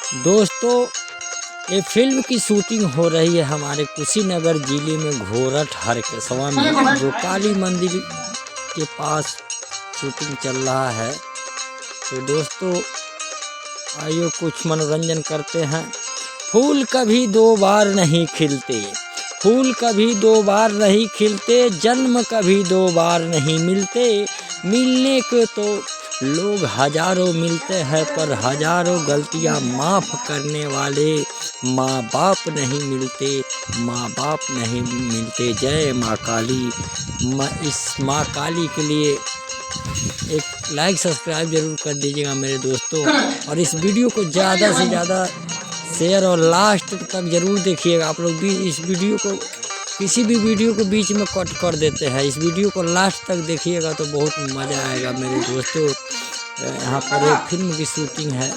दोस्तों, ये फिल्म की शूटिंग हो रही है हमारे कुशीनगर जिले में घोरठ हरकेशवा में, जो काली मंदिर के पास शूटिंग चल रहा है। तो दोस्तों आइए कुछ मनोरंजन करते हैं। फूल कभी दो बार नहीं खिलते, फूल कभी दो बार नहीं खिलते, जन्म कभी दो बार नहीं मिलते। मिलने को तो लोग हजारों मिलते हैं, पर हजारों गलतियां माफ़ करने वाले माँ बाप नहीं मिलते, माँ बाप नहीं मिलते। जय माँ काली। इस माँ काली के लिए एक लाइक सब्सक्राइब जरूर कर दीजिएगा मेरे दोस्तों, और इस वीडियो को ज़्यादा से ज़्यादा शेयर और लास्ट तक जरूर देखिएगा। आप लोग भी इस वीडियो को, किसी भी वीडियो को बीच में कट कर देते हैं, इस वीडियो को लास्ट तक देखिएगा तो बहुत मज़ा आएगा मेरे दोस्तों। यहाँ पर एक फिल्म की शूटिंग है,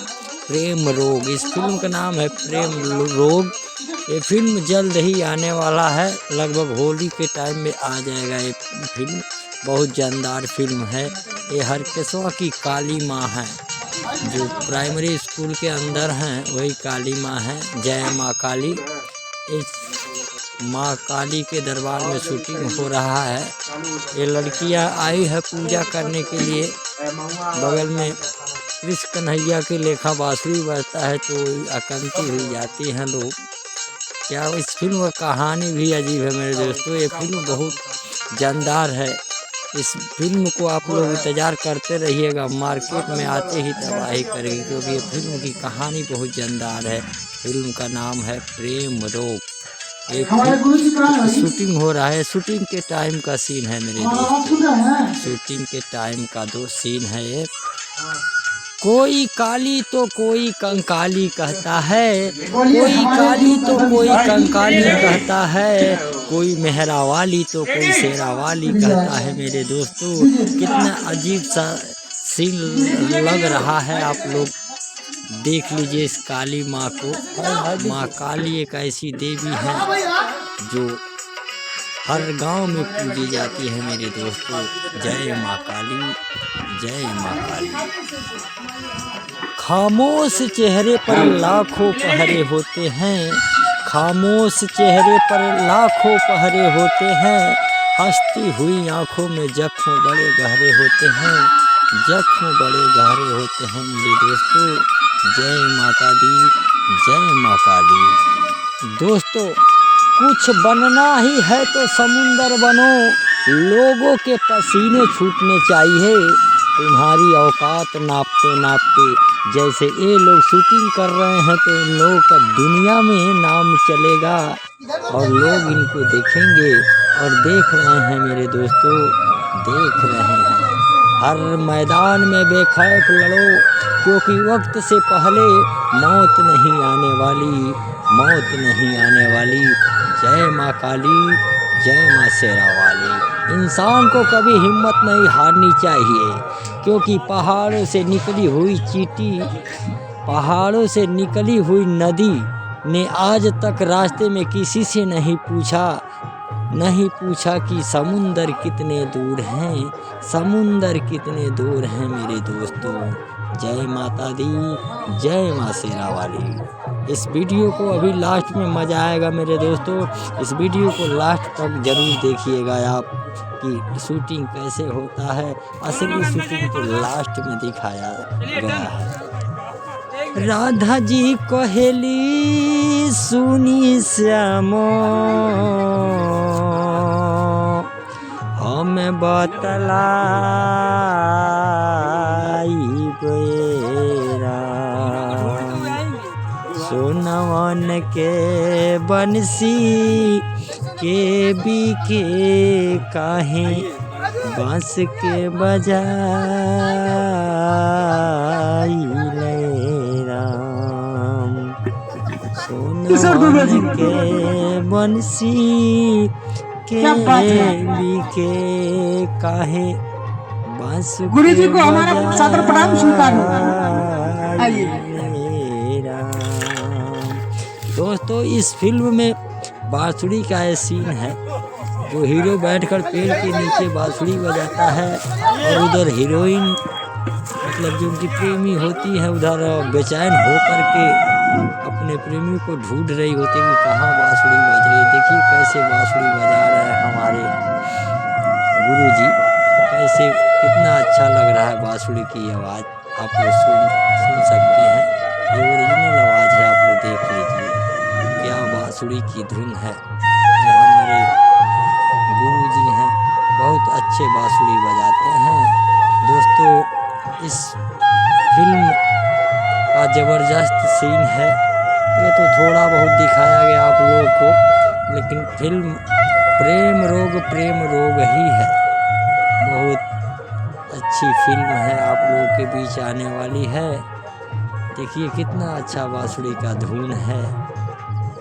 प्रेम रोग। इस फिल्म का नाम है प्रेम रोग। ये फिल्म जल्द ही आने वाला है, लगभग होली के टाइम में आ जाएगा। ये फिल्म बहुत जानदार फिल्म है। ये हरकेशवा की काली माँ है, जो प्राइमरी स्कूल के अंदर हैं वही काली माँ है। जय माँ काली। इस माँ काली के दरबार में शूटिंग हो रहा है। ये लड़कियाँ आई है पूजा करने के लिए। बगल में कृष्ण कन्हैया के लेखा बांसुरी बजता है तो आकंती हुई जाती हैं लोग। क्या इस फिल्म का कहानी भी अजीब है मेरे दोस्तों। ये फिल्म बहुत जानदार है। इस फिल्म को आप लोग इंतज़ार करते रहिएगा, मार्केट में आते ही तबाही करेगी, क्योंकि ये फिल्म की कहानी बहुत जानदार है। फिल्म का नाम है प्रेम रोग। एक शूटिंग हो रहा है, शूटिंग के टाइम का सीन है मेरे दोस्तों, शूटिंग के टाइम का दो सीन है ये। कोई काली तो कोई कंकाली कहता है, कोई काली तो कोई कंकाली कहता है, कोई मेहरा वाली तो कोई शेरा वाली कहता है मेरे दोस्तों। कितना अजीब सा सीन लग रहा है, आप लोग देख लीजिए इस काली माँ को। माँ काली एक ऐसी देवी है जो हर गांव में पूजी जाती है मेरे दोस्तों। जय माँ काली, जय माँ काली। खामोश चेहरे पर लाखों पहरे होते हैं, खामोश चेहरे पर लाखों पहरे होते हैं। हंसती हुई आंखों में जख्म बड़े गहरे होते हैं, जख्म बड़े गहरे होते हैं मेरे दोस्तों। जय माता दी, जय माँ काली। दोस्तों, कुछ बनना ही है तो समुंदर बनो, लोगों के पसीने छूटने चाहिए तुम्हारी औकात नापते नापते। जैसे ये लोग शूटिंग कर रहे हैं तो इन लोगों का दुनिया में नाम चलेगा और लोग इनको देखेंगे, और देख रहे हैं मेरे दोस्तों, देख रहे हैं। हर मैदान में बेखौफ लड़ो, क्योंकि वक्त से पहले मौत नहीं आने वाली, मौत नहीं आने वाली। जय माँ काली, जय माँ शेरा वाली। इंसान को कभी हिम्मत नहीं हारनी चाहिए, क्योंकि पहाड़ों से निकली हुई चींटी, पहाड़ों से निकली हुई नदी ने आज तक रास्ते में किसी से नहीं पूछा कि समुंदर कितने दूर हैं, समुंदर कितने दूर हैं मेरे दोस्तों। जय माता दी, जय माँ शेरा वाली। इस वीडियो को अभी लास्ट में मज़ा आएगा मेरे दोस्तों, इस वीडियो को लास्ट तक जरूर देखिएगा आप कि शूटिंग कैसे होता है। असली शूटिंग तो लास्ट में दिखाया गया है। राधा जी कहेली सुनी श्यामो, हमें बतलाई गएरा, सोनवन के बंसी के बीके काहे बांस के बजाई ले राम, सोनवन के बंसी के बीके काहे बांस गुरु जी को हमारा सादर प्रणाम स्वीकार हो। दोस्तों, इस फिल्म में बांसुरी का ये सीन है, जो हीरो बैठकर पेड़ के नीचे बांसुरी बजाता है और उधर हीरोइन मतलब जो उनकी प्रेमी होती है उधर बेचैन हो करके अपने प्रेमी को ढूंढ रही होती है कि कहाँ बांसुरी बज रही है। देखिए कैसे बांसुरी बजा रहे हैं हमारे गुरुजी, कैसे कितना अच्छा लग रहा है बांसुरी की आवाज़। आप लोग सुन सकते हैं, ये ओरिजिनल आवाज़ है, आप लोग देख लीजिए क्या बांसुरी की धुन है। ये हमारे गुरुजी हैं, बहुत अच्छे बांसुरी बजाते हैं। दोस्तों इस फिल्म का ज़बरदस्त सीन है, ये तो थोड़ा बहुत दिखाया गया आप लोगों को, लेकिन फिल्म प्रेम रोग ही है। बहुत अच्छी फिल्म है, आप लोगों के बीच आने वाली है। देखिए कितना अच्छा बांसुरी का धुन है,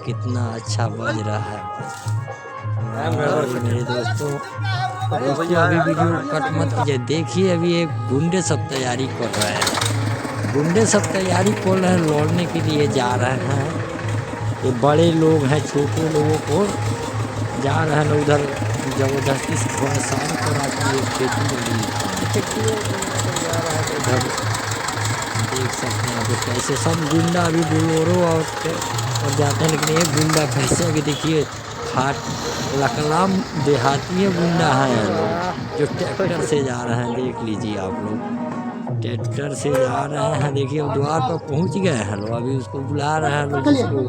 कितना अच्छा बज रहा है। मेरे दोस्तों अभी वीडियो कट मत कीजिए। देखिए अभी एक गुंडे सब तैयारी कर रहे हैं, गुंडे सब तैयारी कर रहे हैं, लौटने के लिए जा रहे हैं। ये बड़े लोग हैं, छोटे लोगों को जा रहे हैं उधर ज़बरदस्ती से थोड़ा शाम करा के खेती उधर देख सकते हैं आप कैसे सब गुंडा अभी बोलोरो और जाते हैं, लेकिन एक गुंडा कैसे कि देखिए हाट लकलाम देहाती गुंडा हैं लोग जो ट्रैक्टर से जा रहे हैं। देख लीजिए आप लोग ट्रैक्टर से जा रहे हैं। देखिए अब द्वार पर पहुंच गए हैं लोग, अभी उसको बुला रहे हैं लोग, जिसको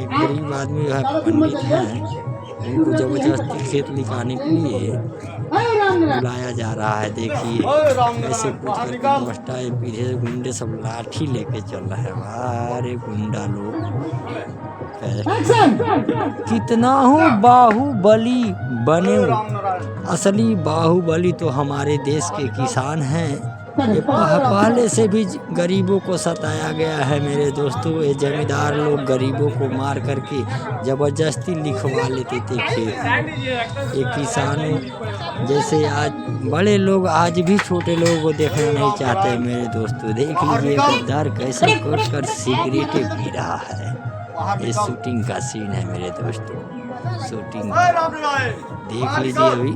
एक गरीब आदमी है, पंडित हैं, उनको जबरदस्ती खेत निकालने के लिए बुलाया जा रहा है। देखिए ऐसे कुछ करके मस्ता पीछे से गुंडे सब लाठी लेके चल रहे हैं। अरे गुंडा लोग कितना हूँ बाहुबली बने, असली बाहुबली तो हमारे देश के किसान हैं। ये पहले से भी गरीबों को सताया गया है मेरे दोस्तों। ये जमींदार लोग गरीबों को मार करके ज़बरदस्ती लिखवा लेते थे खेत। ये किसानों जैसे आज बड़े लोग आज भी छोटे लोगों को देखना नहीं चाहते मेरे दोस्तों। देख लीजिए गद्दार कैसे कट कर सिगरेटें पी रहा है। ये शूटिंग का सीन है मेरे दोस्तों, शूटिंग देख लीजिए।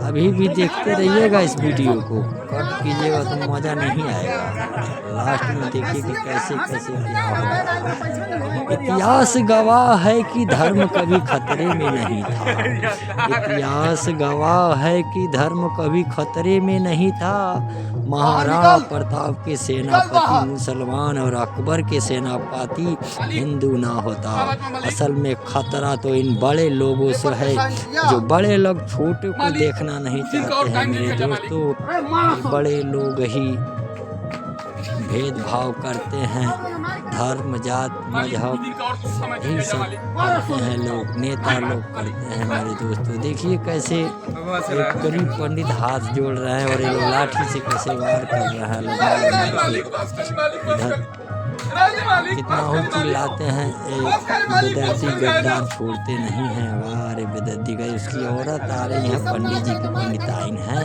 अभी भी देखते रहिएगा इस वीडियो को, कट कीजिएगा तो मज़ा नहीं आएगा। लास्ट में देखिए कि कैसे कैसे क्या होगा। इतिहास गवाह है कि धर्म कभी खतरे में नहीं था। इतिहास गवाह है कि धर्म कभी खतरे में नहीं था। महाराणा प्रताप के सेनापति मुसलमान और अकबर के सेनापति हिंदू ना होता। असल में खतरा तो इन बड़े लोगों से है, जो बड़े लोग छोटे को देखना नहीं चाहते हैं मेरे दोस्तों। बड़े लोग ही भेदभाव करते हैं, धर्म जात मजहब यही सब करते हैं लोग, नेता लोग करते हैं मेरे दोस्तों। देखिए कैसे एक गरीब पंडित हाथ जोड़ रहे हैं और ये लाठी से कैसे वार कर रहा है लोग। इधर कितना हो चिल्लाते हैं, बेदर्दी गद्दार छोड़ते नहीं हैं। वाह रे बेदर्दी गई, उसकी औरत आ रही है, पंडित जी की पंडिताइन है।